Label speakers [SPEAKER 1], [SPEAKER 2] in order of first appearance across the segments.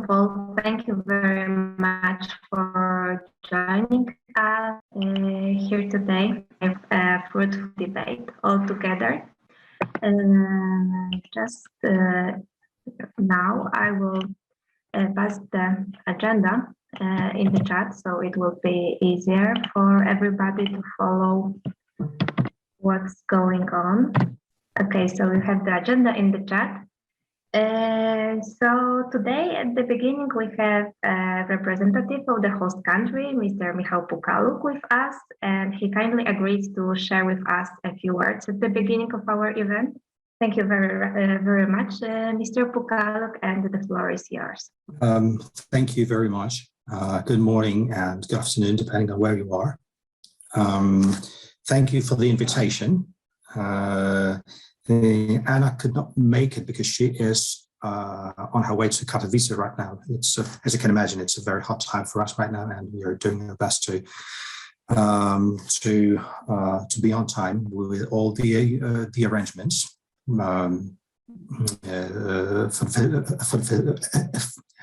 [SPEAKER 1] all, thank you very much for joining us here today for a fruitful debate all together. Just now I will pass the agenda in the chat, so it will be easier for everybody to follow what's going on. Okay, so we have the agenda in the chat. So today at the beginning we have a representative of the host country, Mr. Michał Pukaluk, with us, and he kindly agreed to share with us a few words at the beginning of our event. Thank you very much, Mr. Pukaluk, and the floor is yours.
[SPEAKER 2] Thank you very much. Good morning and good afternoon, depending on where you are. Thank you for the invitation. Anna could not make it because she is on her way to Katowice right now. It's as you can imagine, it's a very hot time for us right now, and we are doing our best to be on time with all the arrangements for the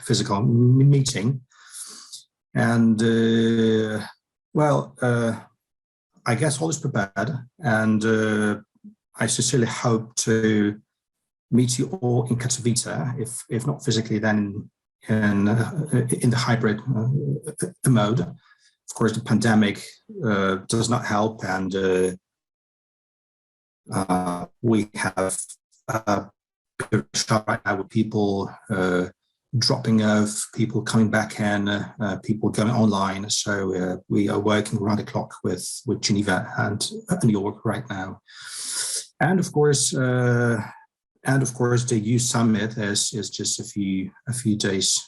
[SPEAKER 2] physical meeting. And I guess all is prepared, and I sincerely hope to meet you all in Katowice, if not physically, then in the hybrid mode. Of course, the pandemic does not help, and we have a shot right now with people dropping off, people coming back in, people going online. So we are working around the clock with Geneva and New York right now. And of course, the youth summit is just a few days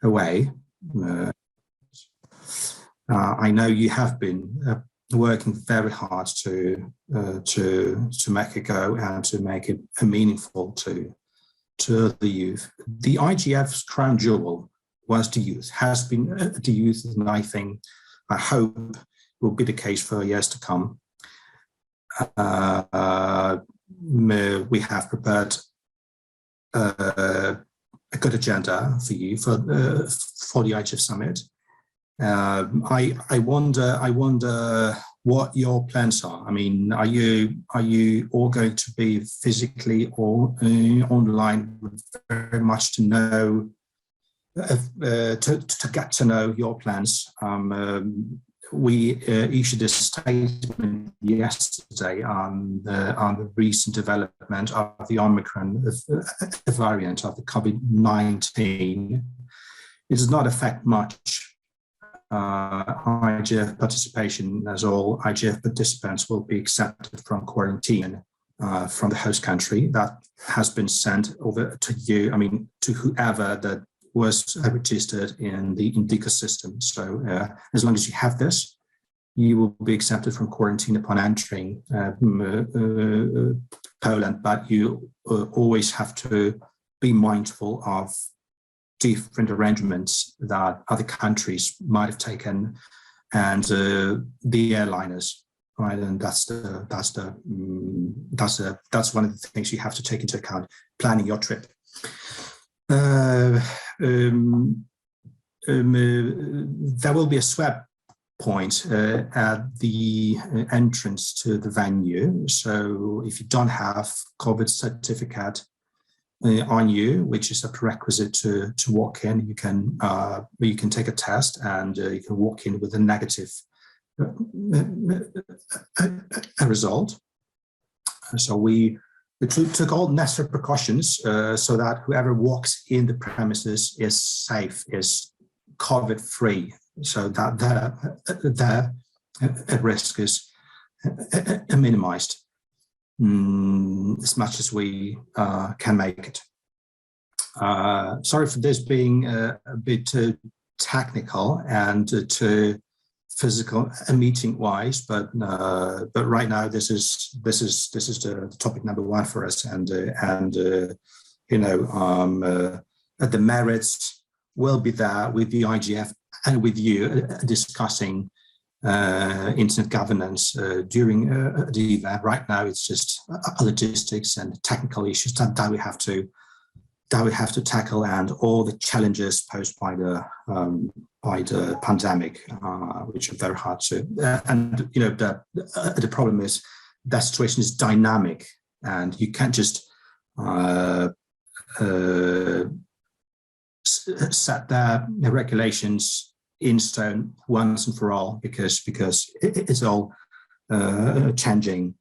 [SPEAKER 2] away. I know you have been working very hard to make it go and to make it meaningful to the youth. The IGF's crown jewel was the youth, has been the youth, and I hope will be the case for years to come. We have prepared a good agenda for you for the IGF summit. I wonder what your plans are. I mean, are you all going to be physically or online? Very much to know to get to know your plans. We issued a statement yesterday on the recent development of the Omicron variant of the COVID-19. It does not affect much IGF participation, as all IGF participants will be exempted from quarantine from the host country. That has been sent over to you, to whoever that was registered in the Indica system. So as long as you have this, you will be exempted from quarantine upon entering Poland, but you always have to be mindful of different arrangements that other countries might have taken, and the airliners, right? And that's one of the things you have to take into account planning your trip. There will be a swab point at the entrance to the venue. So if you don't have COVID certificate on you, which is a prerequisite to walk in, you can take a test, and you can walk in with a negative result. So we took all necessary precautions so that whoever walks in the premises is safe, is COVID-free, so that their risk is minimized as much as we can make it. Sorry for this being a bit too technical and too physical meeting wise, but right now this is the topic number one for us, and the merits will be there with the IGF and with you discussing internet governance during the event. Right now it's just logistics and technical issues that we have to that we have to tackle, and all the challenges posed by the pandemic, which are very hard to. And you know, the problem is that situation is dynamic, and you can't just set the regulations in stone once and for all, because it's all changing.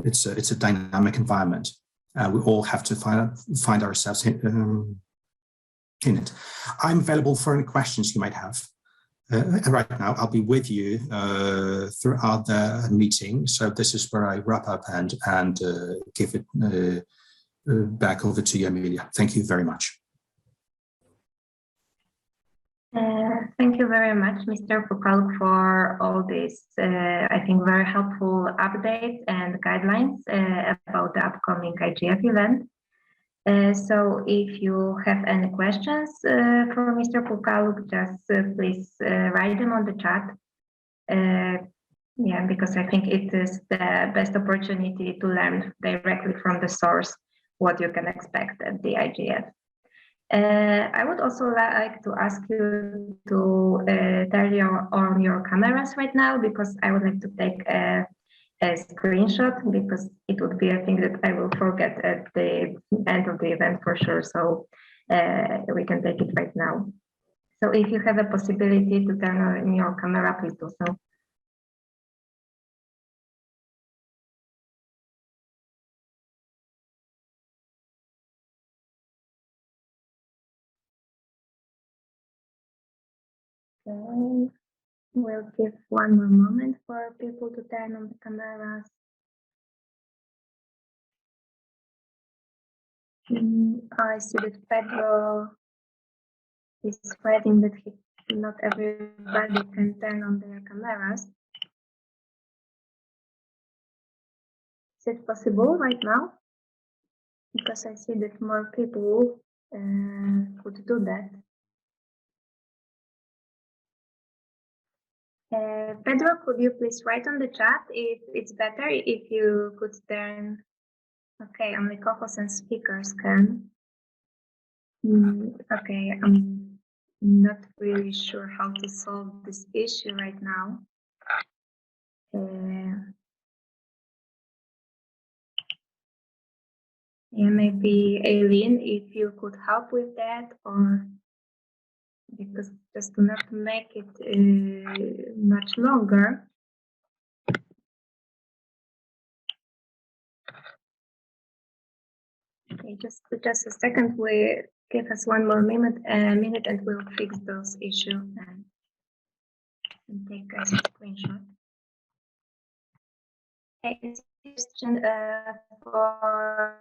[SPEAKER 2] It's a dynamic environment. We all have to find ourselves in it. I'm available for any questions you might have. Right now, I'll be with you throughout the meeting. So this is where I wrap up and give it back over to you, Amelia. Thank you very much.
[SPEAKER 1] Thank you very much, Mr. Pukaluk, for all these, I think, very helpful updates and guidelines about the upcoming IGF event. So if you have any questions for Mr. Pukaluk, just please write them on the chat. Yeah, because I think it is the best opportunity to learn directly from the source what you can expect at the IGF. I would also like to ask you to turn on your cameras right now, because I would like to take a screenshot, because it would be a thing that I will forget at the end of the event for sure. So we can take it right now. So if you have a possibility to turn on your camera, please do so. Okay. We'll give one more moment for people to turn on the cameras. I see that Pedro is writing that not everybody can turn on their cameras. Is it possible right now? Because I see that more people could do that. Pedro, could you please write on the chat if it's better if you could turn? Okay, only co-hosts and speakers can. Okay, I'm not really sure how to solve this issue right now. Yeah, maybe Aileen, if you could help with that, or because just to not make it much longer. Okay, just a second. We give us one more minute, and we'll fix those issues and take a screenshot. Okay, question for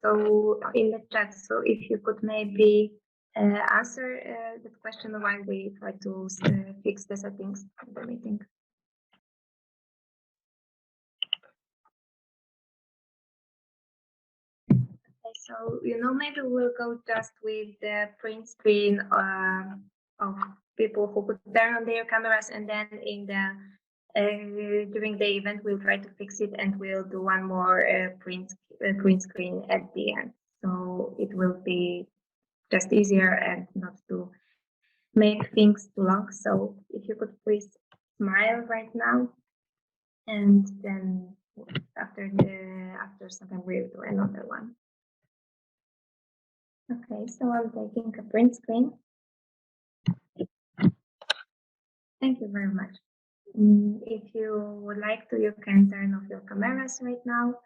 [SPEAKER 1] so in the chat. So if you could maybe answer that question while we try to fix the settings of the meeting. So, maybe we'll go just with the print screen of people who could turn on their cameras, and then in the during the event we'll try to fix it, and we'll do one more print screen at the end. So it will be just easier and not to make things too long. So if you could please smile right now, and then after some time we'll do another one. Okay, so I'm taking a print screen. Thank you very much. If you would like to, you can turn off your cameras right now.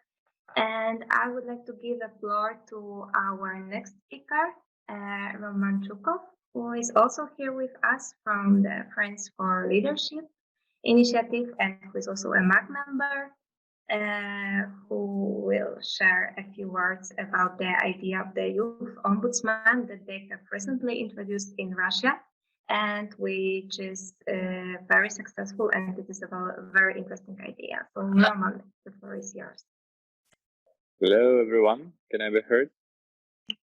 [SPEAKER 1] And I would like to give the floor to our next speaker, Roman Chukov, who is also here with us from the Friends for Leadership initiative, and who is also a MAC member. Who will share a few words about the idea of the youth ombudsman that they have recently introduced in Russia, and which is very successful, and it is a very interesting idea. So Roman, the floor is yours.
[SPEAKER 3] Hello everyone, can I be heard?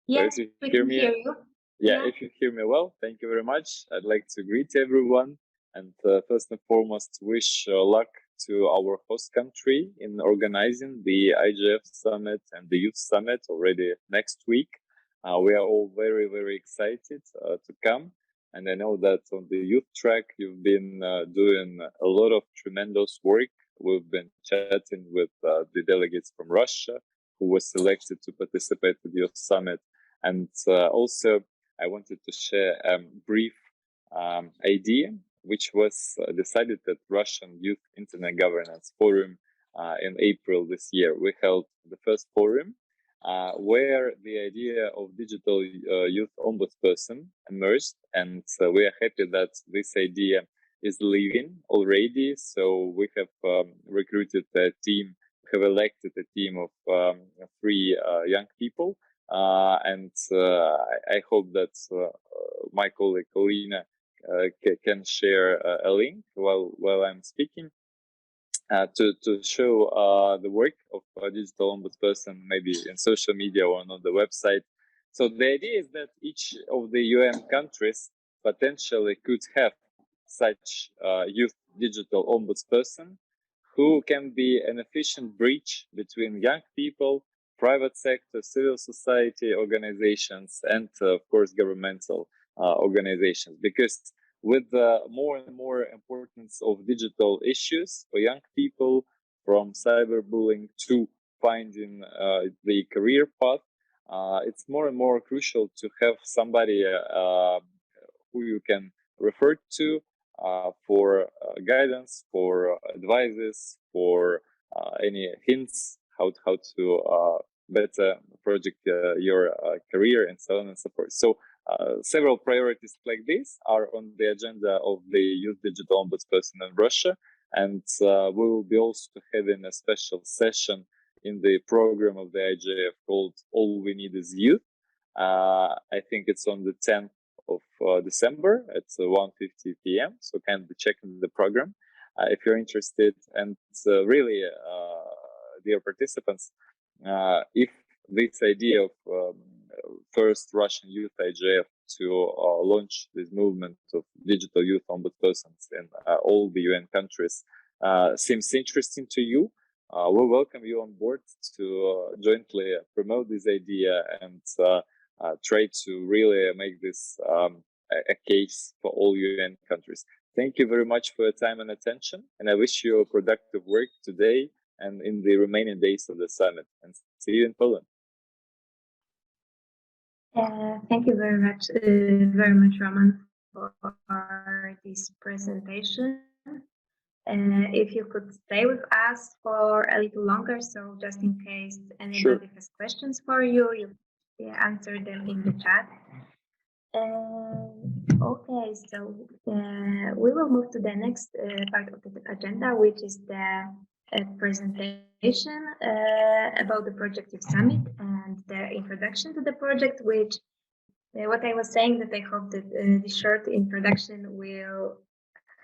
[SPEAKER 1] Yes,
[SPEAKER 3] so
[SPEAKER 1] we can hear you.
[SPEAKER 3] Yeah, if you hear me well, thank you very much. I'd like to greet everyone, and first and foremost wish luck to our host country in organizing the IGF Summit and the Youth Summit already next week. We are all very, very excited to come. And I know that on the youth track, you've been doing a lot of tremendous work. We've been chatting with the delegates from Russia who were selected to participate in the Youth Summit. And also, I wanted to share a brief idea, which was decided at Russian Youth Internet Governance Forum in April this year. We held the first forum where the idea of digital youth ombudsperson emerged, and we are happy that this idea is living already. So we have recruited a team, have elected a team of 3 young people, and I hope that my colleague Alina can share a link while I'm speaking. To show the work of a digital ombudsperson, maybe in social media or on the website. So the idea is that each of the UN countries potentially could have such youth digital ombudsperson who can be an efficient bridge between young people, private sector, civil society organizations, and of course governmental organizations. Because with more and more importance of digital issues for young people, from cyberbullying to finding the career path, it's more and more crucial to have somebody who you can refer to for guidance, for advices, for any hints how to better project your career, and so on and so forth. So several priorities like this are on the agenda of the Youth Digital Ombudsperson in Russia, and we will be also having a special session in the program of the IGF called All We Need Is Youth. I think it's on the 10th of December at 1:50 p.m. So kindly check the program if you're interested. And really, dear participants, if this idea of first Russian youth IGF to launch this movement of digital youth ombudspersons in all the UN countries seems interesting to you, we welcome you on board to jointly promote this idea and try to really make this a case for all UN countries. Thank you very much for your time and attention, and I wish you a productive work today and in the remaining days of the summit, and see you in Poland.
[SPEAKER 1] Thank you very much, Roman, for this presentation. If you could stay with us for a little longer, so just in case anybody has questions for you, you answer them in the chat. Okay, so we will move to the next part of the agenda, which is the presentation about the Project Youth Summit and the introduction to the project, which what I was saying, that I hope that the short introduction will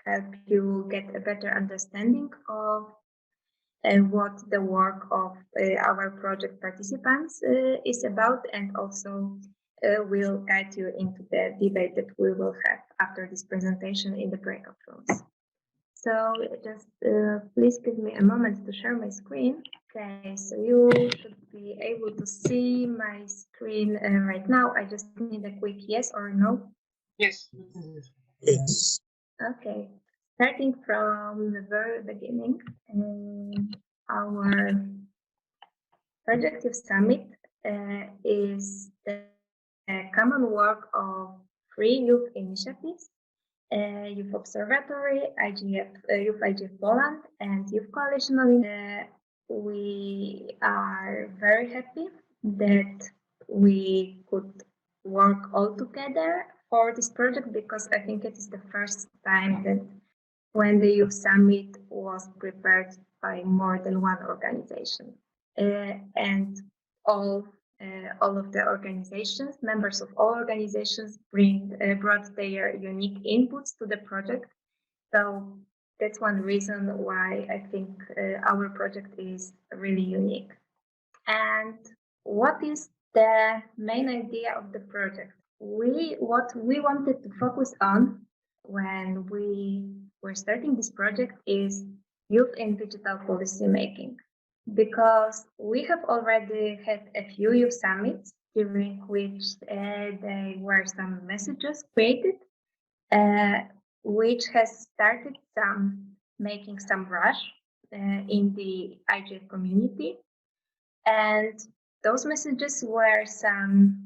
[SPEAKER 1] help you get a better understanding of what the work of our project participants is about, and also will guide you into the debate that we will have after this presentation in the breakout rooms. So just please give me a moment to share my screen. Okay, so you should be able to see my screen right now. I just need a quick yes or no.
[SPEAKER 4] Yes.
[SPEAKER 2] Yes.
[SPEAKER 1] Okay, starting from the very beginning, our Project Youth Summit is the common work of 3 youth initiatives: Youth Observatory, Youth IGF Poland, and Youth Coalition. We are very happy that we could work all together for this project, because I think it is the first time that when the Youth Summit was prepared by more than one organization, and all of the organizations, members of all organizations, brought their unique inputs to the project. So that's one reason why I think our project is really unique. And what is the main idea of the project? What we wanted to focus on when we were starting this project is youth in digital policy making, because we have already had a few youth summits during which there were some messages created, which has started making some rush in the IGF community. And those messages were some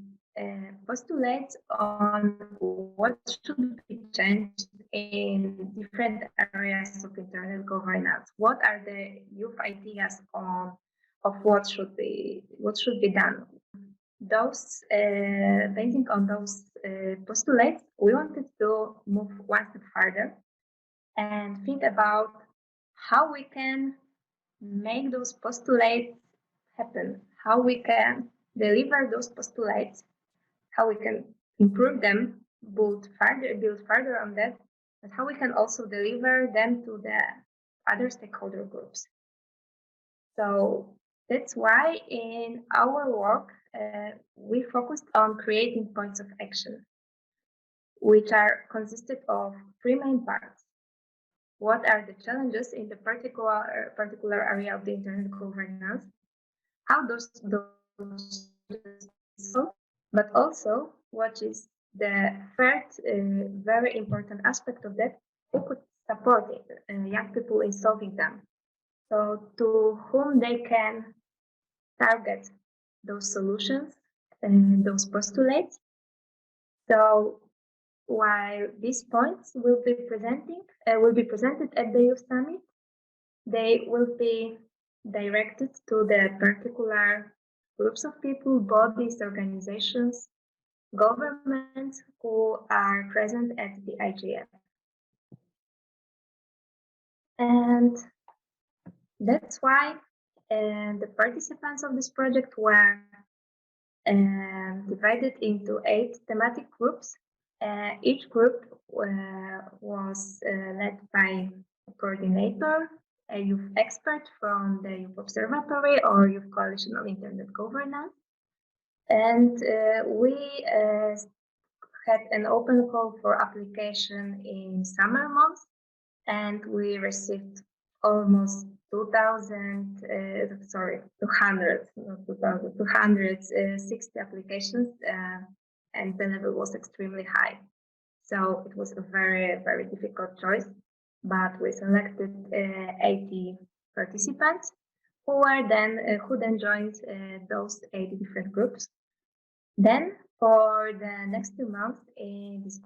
[SPEAKER 1] postulates on what should be changed in different areas of internet governance. What are the youth ideas of what should be done? Those basing on those postulates, we wanted to move one step further and think about how we can make those postulates happen, how we can deliver those postulates, how we can improve them, build further on that, but how we can also deliver them to the other stakeholder groups. So that's why in our work, we focused on creating points of action, which are consisted of three main parts. What are the challenges in the particular area of the internet governance? How those solve, but also what is the third very important aspect of that, who could support young people in solving them. So to whom they can target those solutions and those postulates. So while these points will be presented at the Youth Summit, they will be directed to the particular groups of people, bodies, organizations, governments who are present at the IGF. And that's why the participants of this project were divided into 8 thematic groups. Each group was led by a coordinator, a youth expert from the Youth Observatory or Youth Coalition on Internet Governance. And we had an open call for application in summer months, and we received almost 260 applications, and the level was extremely high. So it was a very, very difficult choice, but we selected 80 participants who then joined those 80 different groups. Then for the next 2 months in these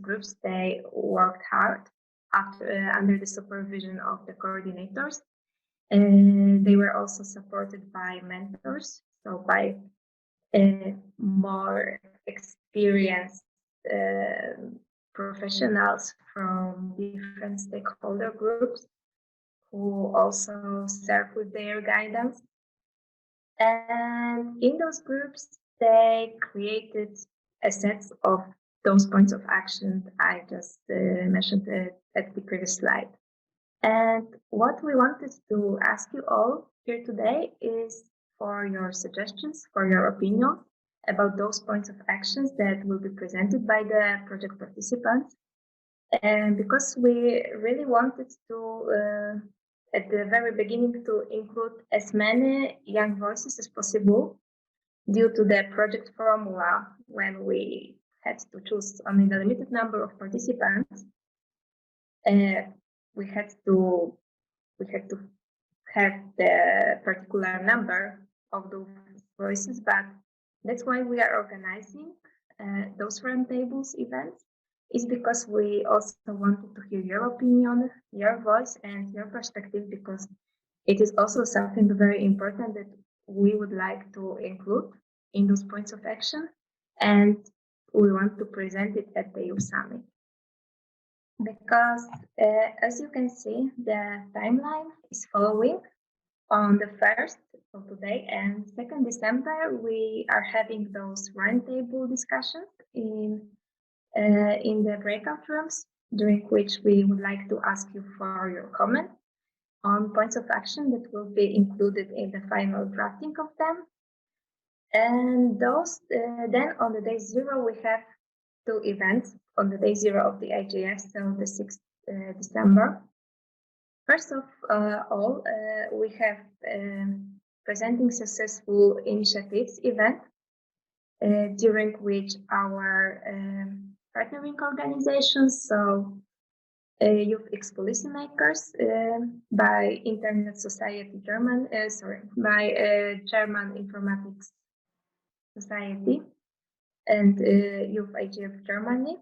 [SPEAKER 1] groups, they worked hard under the supervision of the coordinators. They were also supported by mentors, so by more experienced professionals from different stakeholder groups who also serve with their guidance. And in those groups, they created a set of those points of action I just mentioned at the previous slide. And what we wanted to ask you all here today is for your suggestions, for your opinion about those points of actions that will be presented by the project participants. And because we really wanted to, at the very beginning, to include as many young voices as possible, due to the project formula, when we had to choose only the limited number of participants, we had to have the particular number of those voices, but that's why we are organizing those roundtables events, is because we also wanted to hear your opinion, your voice, and your perspective, because it is also something very important that we would like to include in those points of action, and we want to present it at the Youth Summit. Because as you can see, the timeline is following. On the 1st of today and 2nd December, we are having those roundtable discussions in the breakout rooms, during which we would like to ask you for your comment on points of action that will be included in the final drafting of them. And those then on the day 0, we have 2 events on the day 0 of the IGF, so the 6th December. First of all, we have presenting successful initiatives event during which our partnering organizations, so Youth Ex Policymakers by Internet Society German, by German Informatics Society and Youth IGF Germany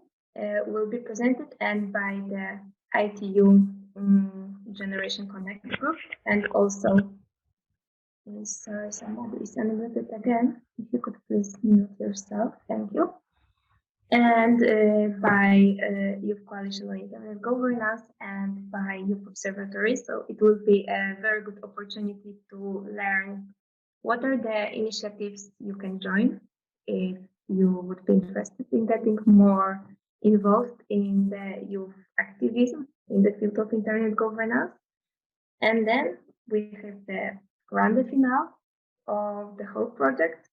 [SPEAKER 1] will be presented, and by the ITU Generation Connect group, and also sorry, somebody is unmuted again. If you could please mute yourself, thank you. And by Youth Coalition on Internet Governance and by Youth Observatory. So it will be a very good opportunity to learn what are the initiatives you can join if you would be interested in getting more involved in the youth activism in the field of internet governance. And then we have the grand finale of the whole project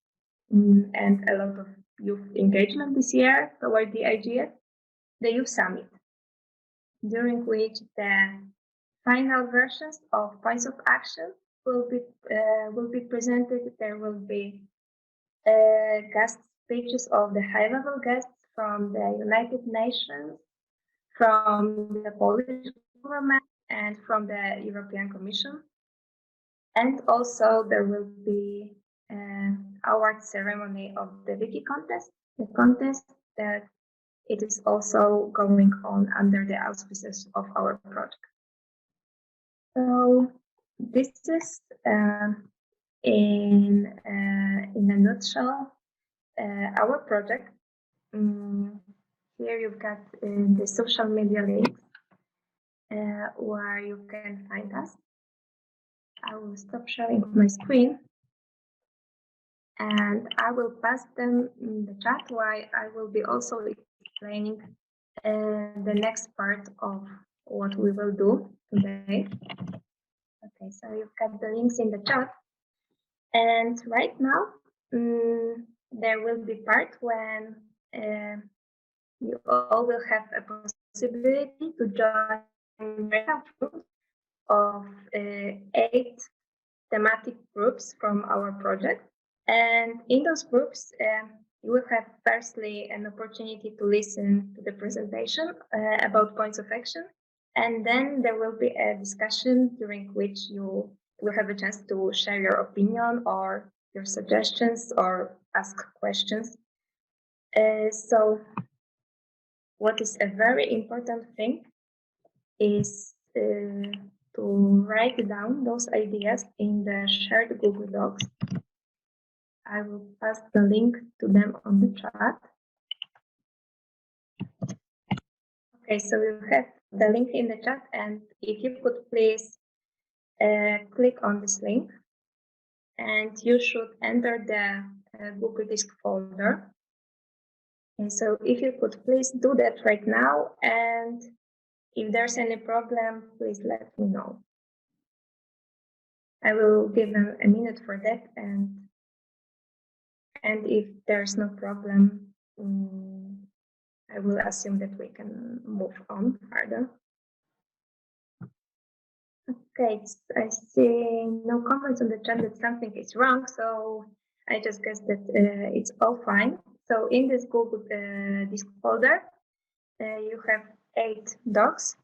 [SPEAKER 1] and a lot of youth engagement this year toward the IGF, the Youth Summit, during which the final versions of points of action will be presented. There will be guest speeches of the high-level guests from the United Nations, from the Polish government, and from the European Commission. And also there will be an award ceremony of the Wiki contest, the contest that it is also going on under the auspices of our project. So this is in a nutshell our project. Here you've got the social media links where you can find us. I will stop sharing my screen and I will pass them in the chat while I will be also explaining the next part of what we will do today. Okay, so you've got the links in the chat. And right now, there will be part when you all will have a possibility to join breakout rooms of 8 thematic groups from our project. And in those groups, you will have firstly an opportunity to listen to the presentation about points of action. And then there will be a discussion during which you will have a chance to share your opinion or your suggestions or ask questions. So what is a very important thing is to write down those ideas in the shared Google Docs. I will pass the link to them on the chat. Okay, so you have the link in the chat, and if you could please click on this link, and you should enter the Google Disk folder. And so if you could please do that right now, and if there's any problem, please let me know. I will give them a minute for that, and if there's no problem, I will assume that we can move on further. Okay, I see no comments on the chat that something is wrong, so I just guess that it's all fine. So in this Google Disk folder, you have 8 docs,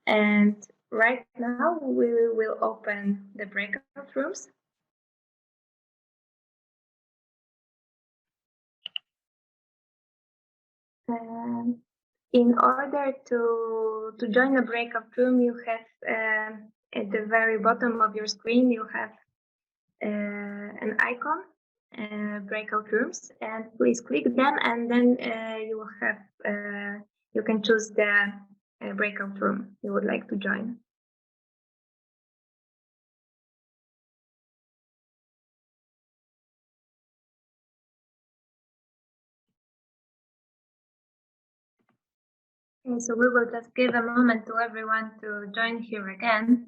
[SPEAKER 1] and right now we will open the breakout rooms. In order to join a breakout room, you have at the very bottom of your screen, you have an icon, breakout rooms, and please click them, and then you will have you can choose the breakout room you would like to join. Okay, so we will just give a moment to everyone to join here again.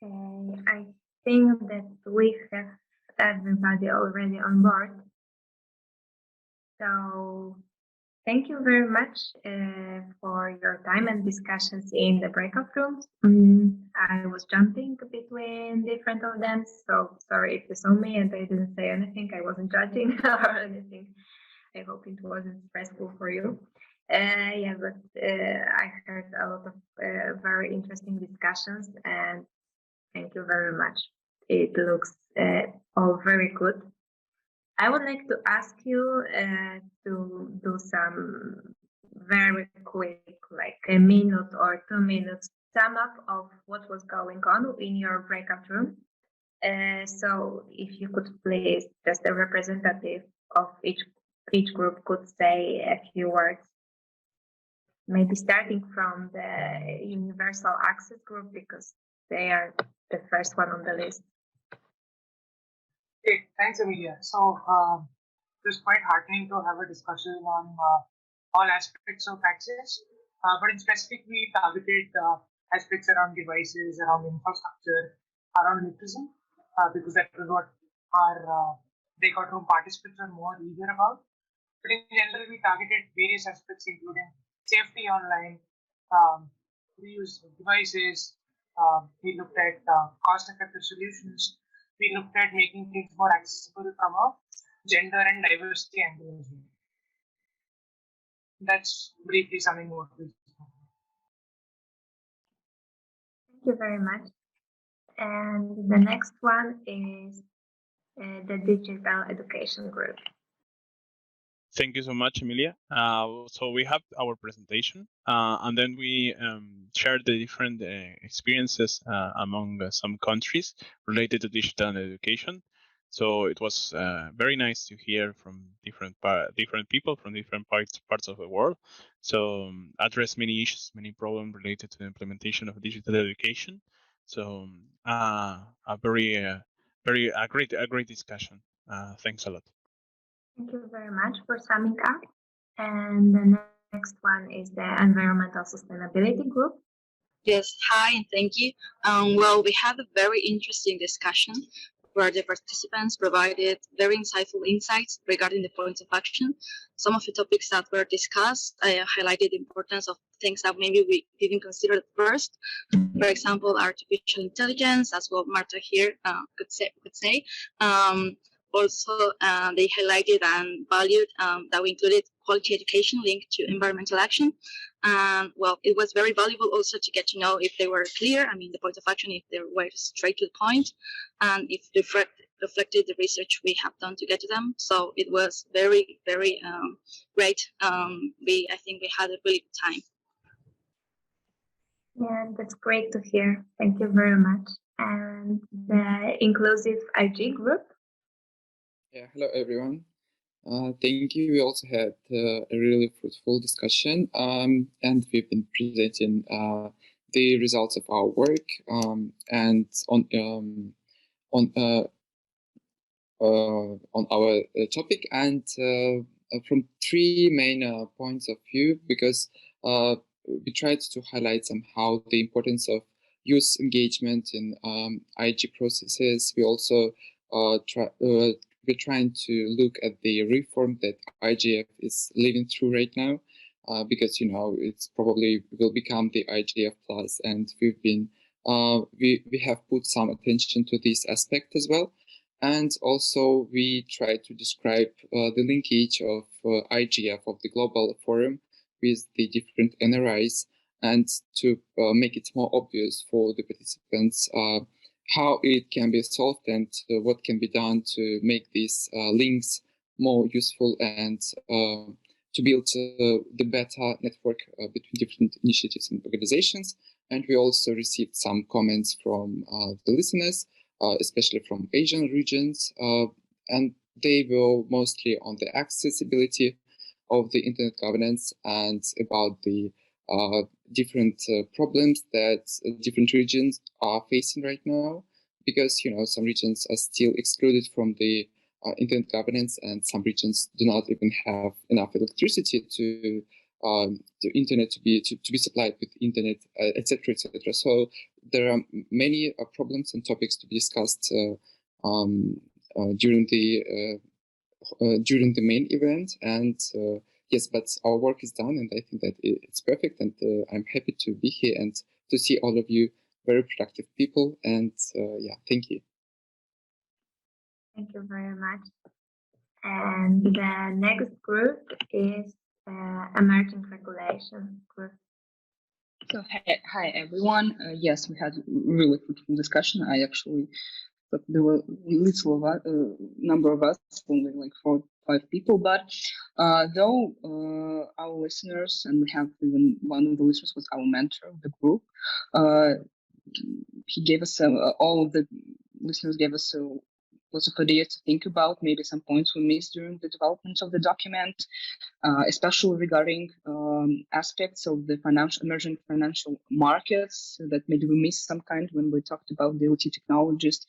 [SPEAKER 1] Okay, I think that we have everybody already on board. So Thank you very much for your time and discussions in the breakout rooms. I was jumping between different of them, so sorry if you saw me and I didn't say anything. I wasn't judging or anything. I hope it wasn't stressful for you. Yeah, but I heard a lot of very interesting discussions, and thank you very much. It looks all very good. I would like to ask you to do some very quick, like a minute or 2 minutes sum up of what was going on in your breakout room. So if you could please, just a representative of each group could say a few words, maybe starting from the universal access group because they are the first one on the list.
[SPEAKER 4] Okay, thanks, Amelia. So it was quite heartening to have a discussion on all aspects of access, but in specific, we targeted aspects around devices, around infrastructure, around electricity, because that was what our breakout room participants are more eager about. But in general, we targeted various aspects, including safety online, reuse of devices. We looked at cost-effective solutions. We looked at making things more accessible from a gender and diversity angle as well. That's briefly summing what we discussed.
[SPEAKER 1] Thank you very much. And the next one is the digital education group.
[SPEAKER 5] Thank you so much, Emilia. So we have our presentation, and then we shared the different experiences among some countries related to digital education. So it was very nice to hear from different people from different parts of the world. So address many issues, many problems related to the implementation of digital education. So a great discussion. Thanks a lot.
[SPEAKER 1] Thank you very much for summing up. And the next one is the environmental sustainability group.
[SPEAKER 6] Yes, hi, and thank you. Well, we had a very interesting discussion where the participants provided very insightful insights regarding the points of action. Some of the topics that were discussed highlighted the importance of things that maybe we didn't consider at first. For example, artificial intelligence, as well Marta here could say. Also, they highlighted and valued that we included quality education linked to environmental action. Well, it was very valuable also to get to know if they were clear, I mean, the point of action, if they were straight to the point, and if they reflected the research we have done to get to them. So it was very, very great. I think we had a really good time.
[SPEAKER 1] Yeah, that's great to hear. Thank you very much. And the inclusive IG group.
[SPEAKER 7] Yeah, hello everyone. Thank you. We also had a really fruitful discussion, and we've been presenting the results of our work and on our topic, and from three main points of view, because we tried to highlight somehow the importance of youth engagement in IG processes. We also we're trying to look at the reform that IGF is living through right now, because it's probably will become the IGF Plus, and we've been we have put some attention to this aspect as well, and also we try to describe the linkage of IGF of the global forum with the different NRIs, and to make it more obvious for the participants how it can be solved and what can be done to make these links more useful, and to build the better network between different initiatives and organizations. And we also received some comments from the listeners, especially from Asian regions, and they were mostly on the accessibility of the internet governance and about the different problems that different regions are facing right now, because some regions are still excluded from the internet governance, and some regions do not even have enough electricity to internet to be supplied with internet, etc., etc. So there are many problems and topics to be discussed during the main event, and yes, but our work is done, and I think that it's perfect, and I'm happy to be here and to see all of you, very productive people, and yeah, thank you.
[SPEAKER 1] Thank you very much. And the next group is emerging regulation group.
[SPEAKER 8] So hi everyone. Yes, we had really fruitful discussion. I actually thought there were little number of us, only like 4 or 5 people. But though our listeners, and we have even one of the listeners was our mentor of the group, he gave us all of the listeners gave us lots of ideas to think about. Maybe some points we missed during the development of the document. Especially regarding aspects of the emerging financial markets that maybe we missed some kind when we talked about the OT technologies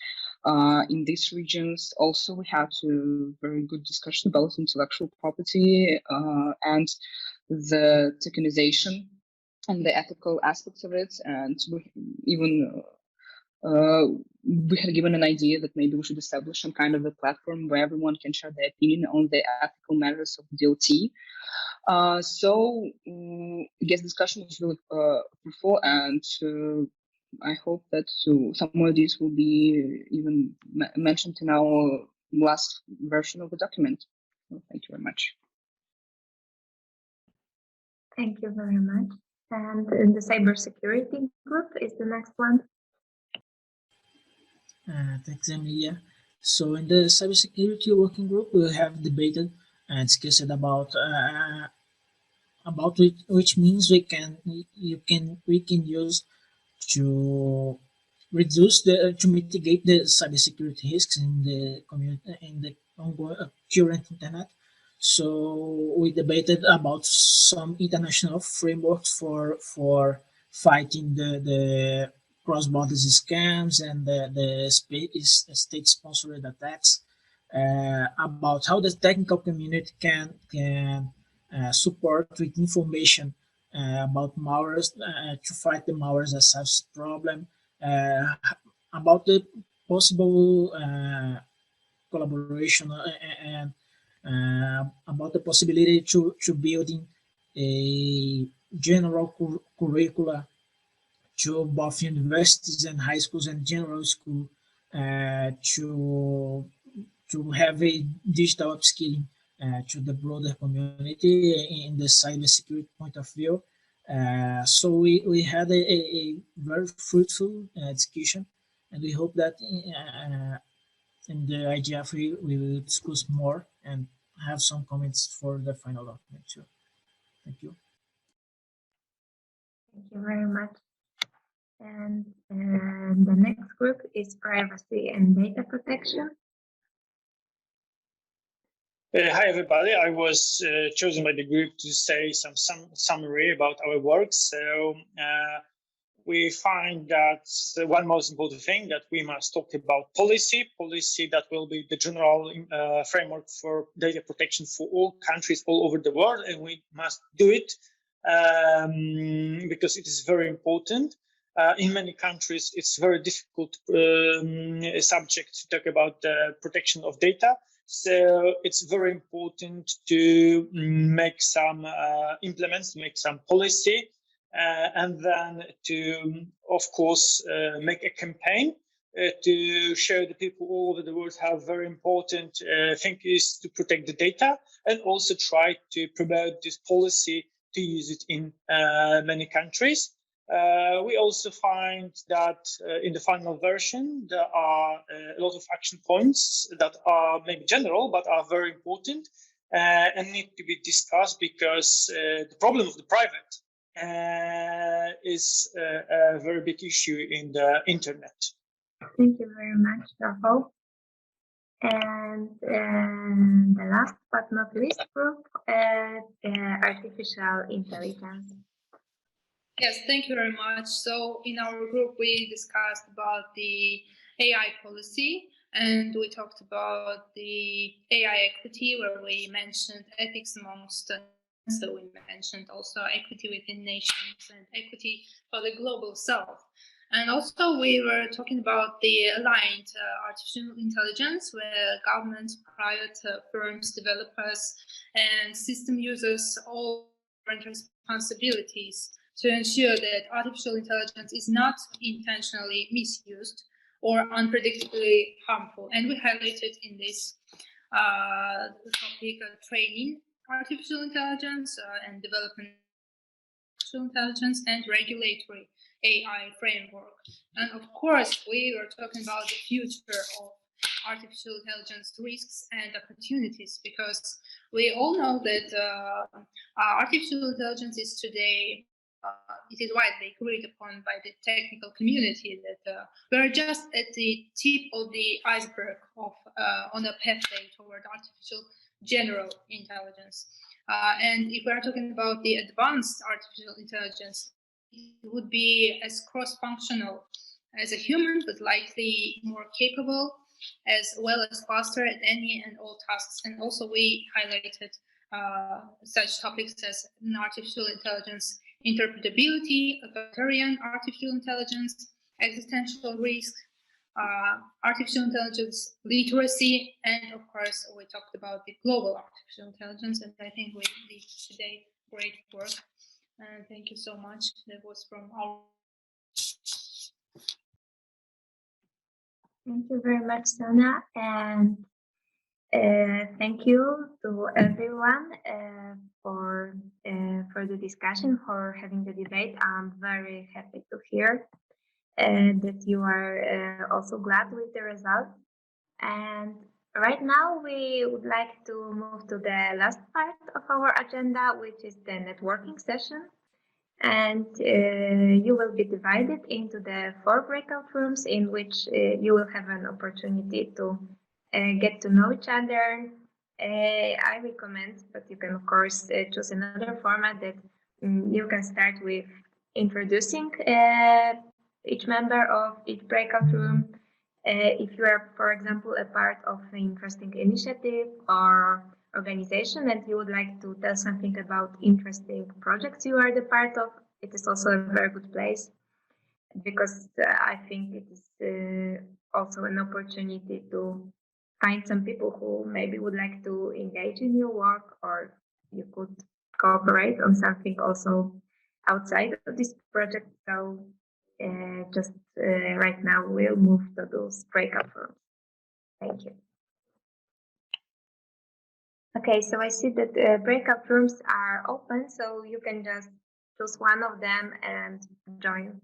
[SPEAKER 8] in these regions. Also, we had a very good discussion about intellectual property and the tokenization and the ethical aspects of it. And we even we had given an idea that maybe we should establish some kind of a platform where everyone can share their opinion on the ethical matters of DLT. So I guess discussion was really fruitful, and I hope that some of these will be even mentioned in our last version of the document. So thank you very much.
[SPEAKER 1] Thank you very much. And the cybersecurity group is the next one.
[SPEAKER 9] Thanks, Emilia. So in the cybersecurity working group, we have debated and discussed about which means we can use to reduce to mitigate the cybersecurity risks in the community in the ongoing current internet. So we debated about some international frameworks for fighting the cross-border scams and the state-sponsored attacks. About how the technical community can support with information about malwares to fight the malwares as such problem, about the possible collaboration and about the possibility to building a general curricula to both universities and high schools and general school to have a digital upskilling to the broader community in the cybersecurity point of view. So we had a very fruitful discussion, and we hope that in the IGF we will discuss more and have some comments for the final document too. Thank you.
[SPEAKER 1] Thank you very much. And the next group is privacy and data protection.
[SPEAKER 10] Hi, everybody. I was chosen by the group to say some summary about our work. So we find that one most important thing that we must talk about policy that will be the general framework for data protection for all countries all over the world. And we must do it because it is very important. In many countries, it's very difficult subject to talk about the protection of data. So it's very important to make some make some policy, and then to, of course, make a campaign to show the people all over the world how very important thing is to protect the data, and also try to promote this policy to use it in many countries. We also find that in the final version, there are a lot of action points that are maybe general, but are very important and need to be discussed, because the problem of the private is a very big issue in the internet.
[SPEAKER 1] Thank you very much, Rahul. And the last but not least group, artificial intelligence.
[SPEAKER 11] Yes, thank you very much. So in our group, we discussed about the AI policy, and we talked about the AI equity, where we mentioned ethics amongst so we mentioned also equity within nations and equity for the global south. And also we were talking about the aligned artificial intelligence, where governments, private firms, developers, and system users all have responsibilities to ensure that artificial intelligence is not intentionally misused or unpredictably harmful. And we highlighted in this topic training artificial intelligence and development artificial intelligence and regulatory AI framework. And of course, we are talking about the future of artificial intelligence risks and opportunities, because we all know that artificial intelligence is today it is widely agreed upon by the technical community that we're just at the tip of the iceberg of on a pathway toward artificial general intelligence. And if we're talking about the advanced artificial intelligence, it would be as cross-functional as a human, but likely more capable, as well as faster at any and all tasks. And also we highlighted such topics as artificial intelligence interpretability, authoritarian artificial intelligence, existential risk, artificial intelligence literacy, and of course we talked about the global artificial intelligence. And I think we did today great work, and thank you so much. That was from our
[SPEAKER 1] Thank you very much, Sana, and thank you to everyone for the discussion, for having the debate. I'm very happy to hear that you are also glad with the result. And right now we would like to move to the last part of our agenda, which is the networking session. And you will be divided into the 4 breakout rooms in which you will have an opportunity to get to know each other. I recommend, but you can of course choose another format that you can start with introducing each member of each breakout room. If you are, for example, a part of an interesting initiative or organization and you would like to tell something about interesting projects you are the part of, it is also a very good place, because I think it is also an opportunity to find some people who maybe would like to engage in your work, or you could cooperate on something also outside of this project. So just right now we'll move to those breakout rooms. Thank you. Okay, so I see that breakout rooms are open, so you can just choose one of them and join.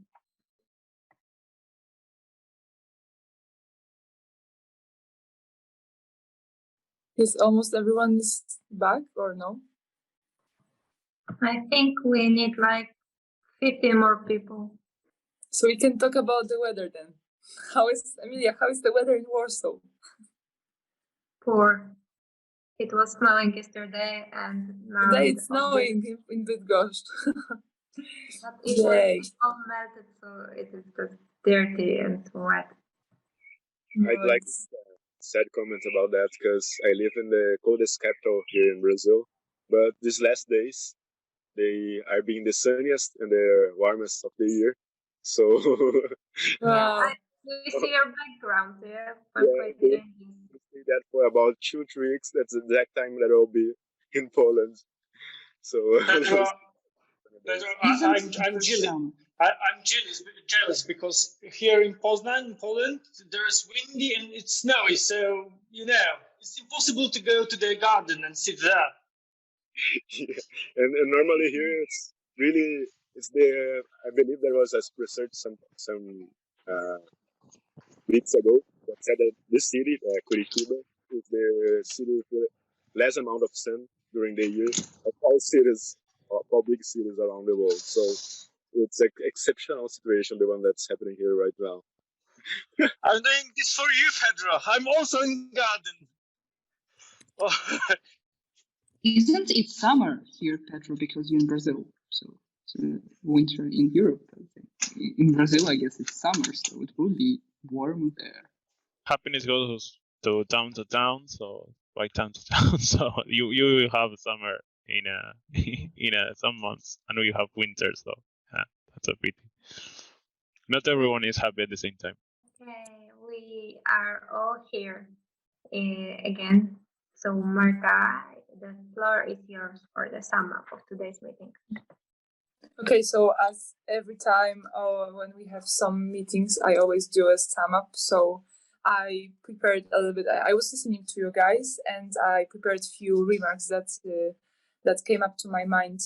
[SPEAKER 12] Is almost everyone is back or no?
[SPEAKER 1] I think we need like 50 more people.
[SPEAKER 12] So we can talk about the weather then. How is the weather in Warsaw?
[SPEAKER 1] Poor. It was snowing yesterday and now
[SPEAKER 12] today it's snowing in Bydgoszcz.
[SPEAKER 1] But it was all melted, so it is just dirty and wet.
[SPEAKER 13] I'd like to sad comment about that, because I live in the coldest capital here in Brazil, but these last days they are being the sunniest and the warmest of the year. So
[SPEAKER 1] we see your background, yeah.
[SPEAKER 13] That for about 2-3 weeks. That's the exact time that I'll be in Poland. So
[SPEAKER 10] I'm jealous because here in Poznań, Poland, there's windy and it's snowy. So, it's impossible to go to the garden and sit there.
[SPEAKER 13] Yeah. And normally here I believe there was a research some weeks ago that said that this city, Curitiba, is the city with less amount of sun during the year of all cities, all big cities around the world. So it's an exceptional situation, the one that's happening here right now.
[SPEAKER 10] I'm doing this for you, Pedro. I'm also in garden.
[SPEAKER 8] Isn't it summer here, Pedro, because you're in Brazil? So winter in Europe. In Brazil, I guess it's summer, so it will be warm there.
[SPEAKER 5] Happiness goes to town, so by town to town. So you have summer in some months, and you have winter. So that's a pity. not everyone is happy at the same time.
[SPEAKER 1] Okay, we are all here again. So Marta, the floor is yours for the sum up of today's meeting.
[SPEAKER 12] Okay, so as every time when we have some meetings, I always do a sum up. So I prepared a little bit. I was listening to you guys, and I prepared a few remarks that came up to my mind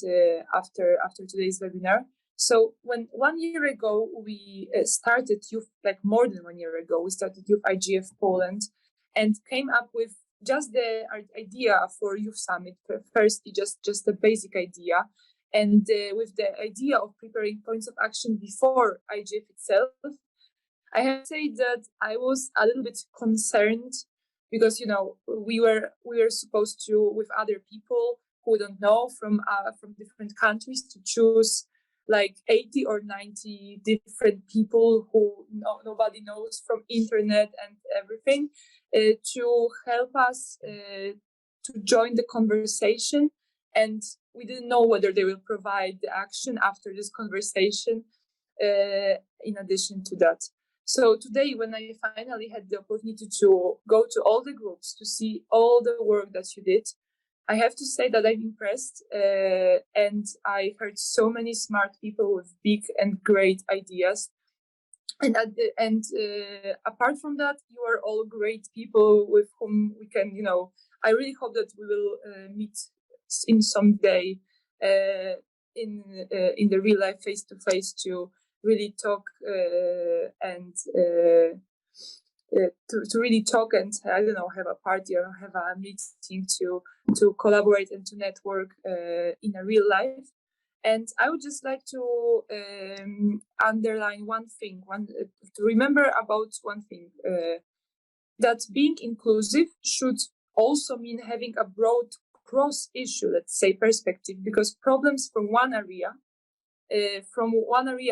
[SPEAKER 12] after today's webinar. So when 1 year ago we started youth, like more than 1 year ago, we started Youth IGF Poland, and came up with just the idea for Youth Summit. Firstly, just a basic idea. And with the idea of preparing points of action before IGF itself, I have to say that I was a little bit concerned because, you know, we were supposed to, with other people who we don't know from different countries, to choose like 80 or 90 different people who nobody knows from internet and everything to help us to join the conversation. And we didn't know whether they will provide the action after this conversation in addition to that. So today, when I finally had the opportunity to go to all the groups to see all the work that you did, I have to say that I'm impressed, and I heard so many smart people with big and great ideas. And apart from that, you are all great people with whom we can, you know, I really hope that we will meet in some day in the real life, face to face, to really talk and to really talk and, I don't know, have a party or have a meeting to collaborate and to network in a real life. And I would just like to underline one thing, to remember about one thing, that being inclusive should also mean having a broad cross-issue, let's say, perspective, because problems from one area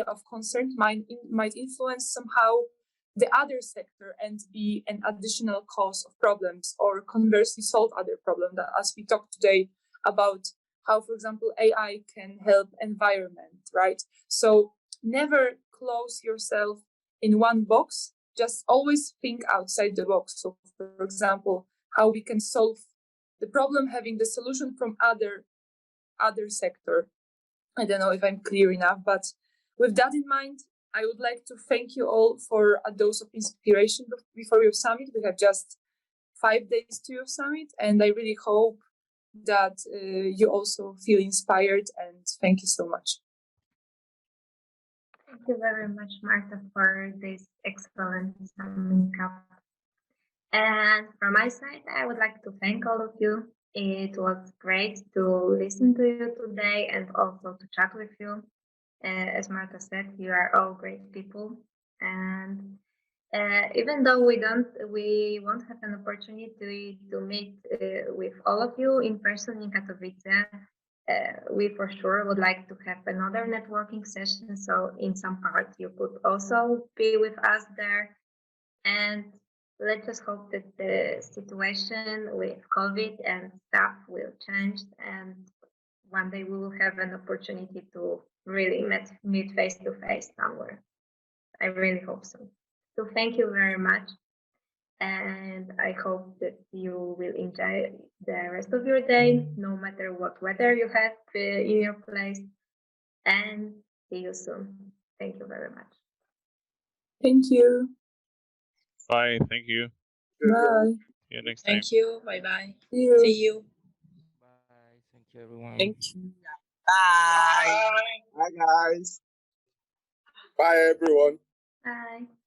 [SPEAKER 12] of concern might influence somehow the other sector and be an additional cause of problems, or conversely solve other problems, as we talked today about how, for example, AI can help environment, right? So never close yourself in one box, just always think outside the box. So, for example, how we can solve the problem having the solution from other sector. I don't know if I'm clear enough, but with that in mind, I would like to thank you all for a dose of inspiration before your summit. We have just 5 days to your summit, and I really hope that you also feel inspired, and thank you so much.
[SPEAKER 1] Thank you very much, Marta, for this excellent summing up. And from my side, I would like to thank all of you. It was great to listen to you today and also to chat with you. As Marta said, you are all great people. And even though we won't have an opportunity to meet with all of you in person in Katowice, we for sure would like to have another networking session. So in some part, you could also be with us there. And let's just hope that the situation with COVID and stuff will change, and one day we will have an opportunity to really meet face to face somewhere. I really hope so. So thank you very much. And I hope that you will enjoy the rest of your day, no matter what weather you have in your place. And see you soon. Thank you very much.
[SPEAKER 12] Thank you.
[SPEAKER 5] Bye. Thank you.
[SPEAKER 12] Bye.
[SPEAKER 5] See you next time.
[SPEAKER 14] Thank you. Bye-bye.
[SPEAKER 12] See you.
[SPEAKER 14] See you.
[SPEAKER 15] Bye. Thank you, everyone.
[SPEAKER 14] Thank you. Bye.
[SPEAKER 13] Bye, guys. Bye, everyone.
[SPEAKER 1] Bye.